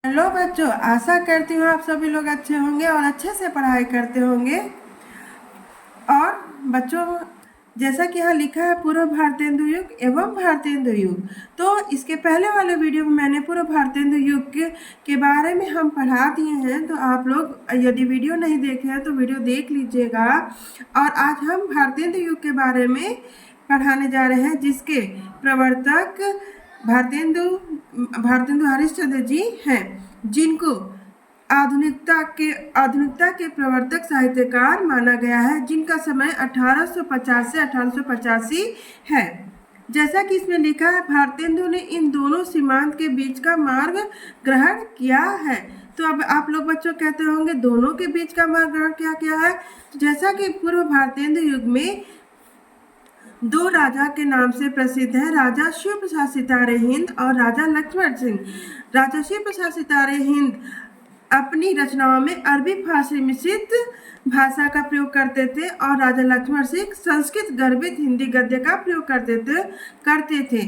Hello बच्चों, आशा करती हूँ आप सभी लोग अच्छे होंगे और अच्छे से पढ़ाई करते होंगे। और बच्चों, जैसा कि यहाँ लिखा है पूर्व भारतेंदु युग एवं भारतेंदु युग, तो इसके पहले वाले वीडियो में मैंने पूर्व भारतेंदु युग के बारे में हम पढ़ा दिए हैं। तो आप लोग यदि वीडियो नहीं देखे हैं तो वीडियो देख लीजिएगा। और आज हम भारतेंदु युग के बारे में पढ़ाने जा रहे हैं, जिसके प्रवर्तक भारतेंदु भारतेंदु हरिश्चंद्र जी हैं, जिनको आधुनिकता के प्रवर्तक साहित्यकार माना गया है, जिनका समय 1850 से 1885 है। जैसा कि इसमें लिखा है, भारतेंदु ने इन दोनों सीमांत के बीच का मार्ग ग्रहण किया है। तो अब आप लोग बच्चों कहते होंगे दोनों के बीच का मार्ग ग्रहण क्या किया है। जैसा कि पूर्व भारतेंदु युग में दो राजा के नाम से प्रसिद्ध है, राजा शिव प्रसाद सितारे हिंद और राजा लक्ष्मण सिंह। राजा शिव प्रसाद सितारे हिंद अपनी रचनाओं में अरबी फारसी मिश्रित भाषा का प्रयोग करते थे और राजा लक्ष्मण सिंह संस्कृत गर्भित हिंदी गद्य का प्रयोग करते थे।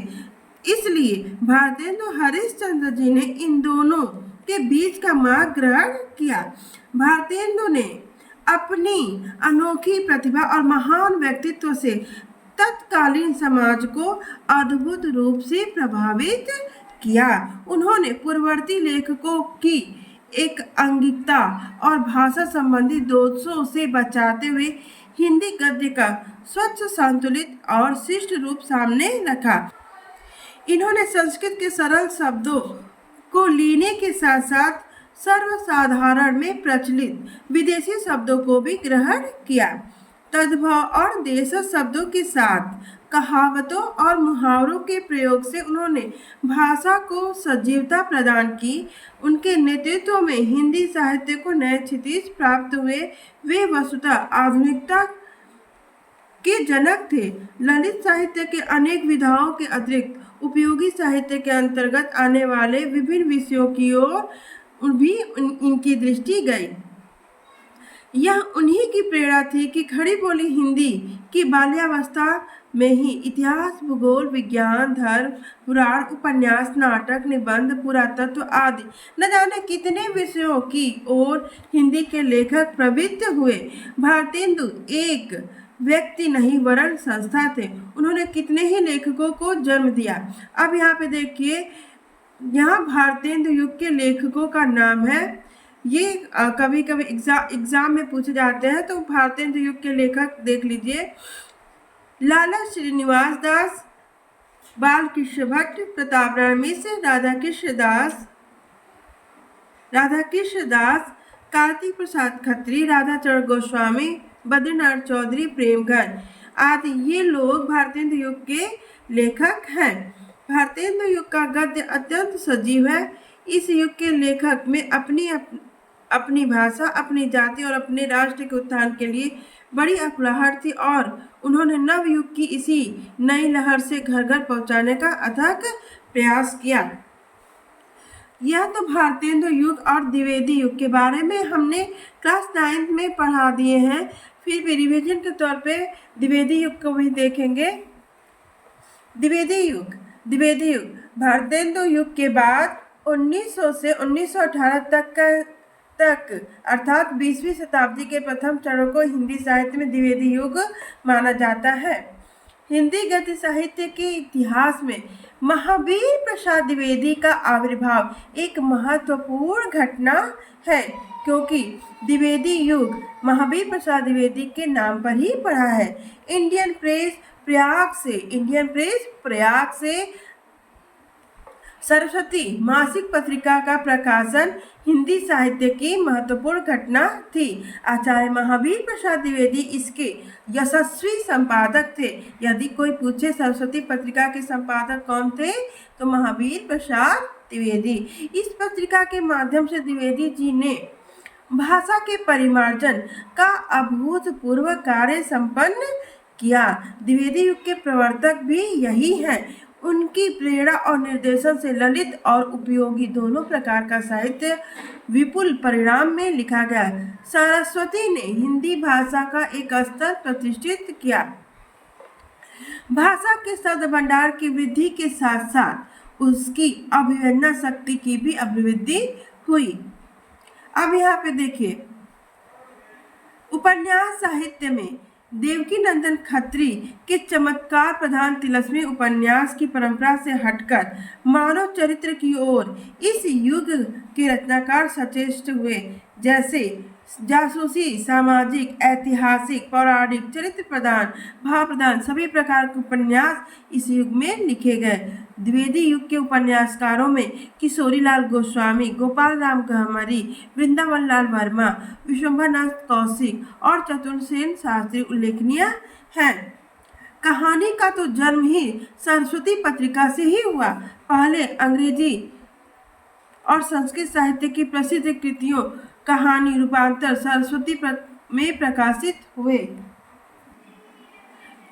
इसलिए भारतेंदु हरिश्चंद्र जी ने इन दोनों के बीच का मार्ग ग्रहण किया। भारतेंदु ने अपनी अनोखी प्रतिभा और महान व्यक्तित्व से तत्कालीन समाज को अद्भुत रूप से प्रभावित किया। उन्होंने पूर्ववर्ती लेखकों की एक अंगिकता और भाषा संबंधी दोषों से बचाते हुए हिंदी गद्य का स्वच्छ, संतुलित और शिष्ट रूप सामने रखा। इन्होंने संस्कृत के सरल शब्दों को लेने के साथ साथ सर्वसाधारण में प्रचलित विदेशी शब्दों को भी ग्रहण किया। तद्भव और देशज शब्दों के साथ कहावतों और मुहावरों के प्रयोग से उन्होंने भाषा को सजीवता प्रदान की। उनके नेतृत्व में हिंदी साहित्य को नए क्षितिज प्राप्त हुए। वे वस्तुतः आधुनिकता के जनक थे। ललित साहित्य के अनेक विधाओं के अतिरिक्त उपयोगी साहित्य के अंतर्गत आने वाले विभिन्न विषयों की ओर भी इनकी दृष्टि गई। यह उन्हीं की प्रेरणा थी कि खड़ी बोली हिंदी की बाल्यावस्था में ही इतिहास, भूगोल, विज्ञान, धर्म, पुराण, उपन्यास, नाटक, निबंध, पुरातत्व आदि न जाने कितने विषयों की ओर हिंदी के लेखक प्रवृत्त हुए। भारतेंदु एक व्यक्ति नहीं वरन संस्था थे। उन्होंने कितने ही लेखकों को जन्म दिया। अब यहाँ पे देखिए, यहाँ भारतेंदु युग के लेखकों का नाम है। ये कभी कभी एग्जाम में पूछे जाते हैं। तो भारतेंदु युग के लेखक देख लीजिए, लाला श्रीनिवास दास, बालकृष्ण भट्ट, प्रताप राय मिश्र, राधाकृष्ण दास, कार्तिक प्रसाद खत्री, राधाचरण गोस्वामी, बद्रीनाथ चौधरी, प्रेमघर आदि ये लोग भारतेंदु युग के लेखक हैं। भारतेंदु युग का गद्य अत्यंत सजीव है। इस युग के लेखक में अपनी भाषा, अपनी जाति और अपने राष्ट्र के उत्थान के लिए बड़ी अकुलाहट थी और उन्होंने नव युग की इसी नई लहर से घर घर पहुंचाने का अथक प्रयास किया। यह तो भारतेंदु युग और द्विवेदी युग के बारे में हमने क्लास 9 में पढ़ा दिए हैं। फिर भी रिवीजन के तौर पे द्विवेदी युग को भी देखेंगे। द्विवेदी युग भारतेंदु युग के बाद 1900 से 1918 तक अर्थात 20वीं शताब्दी के प्रथम चरण को हिंदी साहित्य में द्विवेदी युग माना जाता है। हिंदी गद्य साहित्य के इतिहास में महावीर प्रसाद द्विवेदी का आविर्भाव एक महत्वपूर्ण घटना है, क्योंकि द्विवेदी युग महावीर प्रसाद द्विवेदी के नाम पर ही पड़ा है। इंडियन प्रेस प्रयाग से सरस्वती मासिक पत्रिका का प्रकाशन हिंदी साहित्य की महत्वपूर्ण घटना थी। आचार्य महावीर प्रसाद द्विवेदी इसके यशस्वी संपादक थे। यदि कोई पूछे सरस्वती पत्रिका के संपादक कौन थे, तो महावीर प्रसाद द्विवेदी। इस पत्रिका के माध्यम से द्विवेदी जी ने भाषा के परिमार्जन का अभूतपूर्व कार्य संपन्न किया। द्विवेदी युग के प्रवर्तक भी यही हैं। उनकी प्रेरणा और निर्देशन से ललित और उपयोगी दोनों प्रकार का साहित्य विपुल परिणाम में लिखा गया। सरस्वती ने हिंदी भाषा का एक स्तर प्रतिष्ठित किया। भाषा के शब्द भंडार की वृद्धि के साथ साथ उसकी अभिव्यंजना शक्ति की भी अभिवृद्धि हुई। अब यहाँ पे देखिए, उपन्यास साहित्य में देवकी नंदन खत्री के चमत्कार प्रधान तिलस्मी उपन्यास की परंपरा से हटकर मानव चरित्र की ओर इस युग के रचनाकार सचेष्ट हुए। जैसे जासूसी, सामाजिक, ऐतिहासिक, पौराणिक, चरित्र प्रधान, भाव प्रधान सभी प्रकार के उपन्यास इस युग में लिखे गए। द्विवेदी युग के उपन्यासकारों में किशोरीलाल गोस्वामी, गोपाल राम गहमरी, वृंदावन लाल वर्मा, विश्वंभरनाथ कौशिक और चतुर्सेन शास्त्री उल्लेखनीय हैं। कहानी का तो जन्म ही सरस्वती पत्रिका से ही हुआ। पहले अंग्रेजी और संस्कृत साहित्य की प्रसिद्ध कृतियों कहानी रूपांतर सरस्वती में प्रकाशित हुए।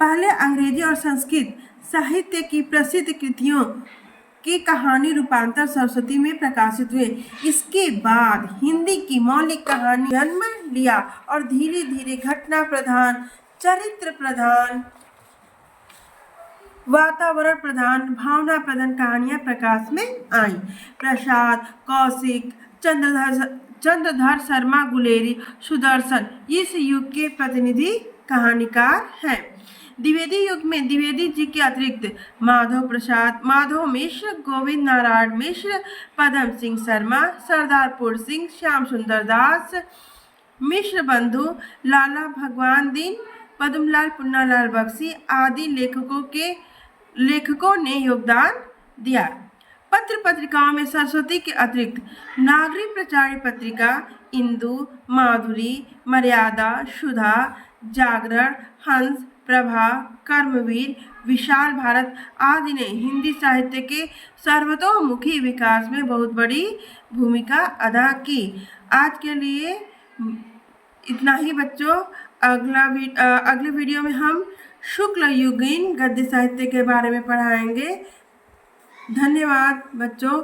पहले अंग्रेजी और संस्कृत साहित्य की प्रसिद्ध कृतियों के कहानी रूपांतर सरस्वती में प्रकाशित हुए। इसके बाद हिंदी की मौलिक कहानी जन्म लिया और धीरे धीरे घटना प्रधान, चरित्र प्रधान, वातावरण प्रधान, भावना प्रधान कहानियां प्रकाश में आई। प्रसाद, कौशिक, चंद्रधर शर्मा गुलेरी, सुदर्शन इस युग के प्रतिनिधि कहानीकार हैं। द्विवेदी युग में द्विवेदी जी के अतिरिक्त माधव प्रसाद, माधव मिश्र, गोविंद नारायण मिश्र, पदम सिंह शर्मा, सरदारपुर सिंह, श्याम सुंदर दास, मिश्र बंधु, लाला भगवान दीन, पद्मलाल पुन्नालाल बख्शी आदि लेखकों ने योगदान दिया। पत्र पत्रिकाओं में सरस्वती के अतिरिक्त नागरिक प्रचार पत्रिका इंदु, माधुरी, मर्यादा, सुधा, जागरण, हंस, प्रभा, कर्मवीर, विशाल भारत आदि ने हिंदी साहित्य के सर्वतोमुखी विकास में बहुत बड़ी भूमिका अदा की। आज के लिए इतना ही बच्चों। अगले वीडियो में हम शुक्ल युगीन गद्य साहित्य के बारे में पढ़ाएंगे। धन्यवाद बच्चों।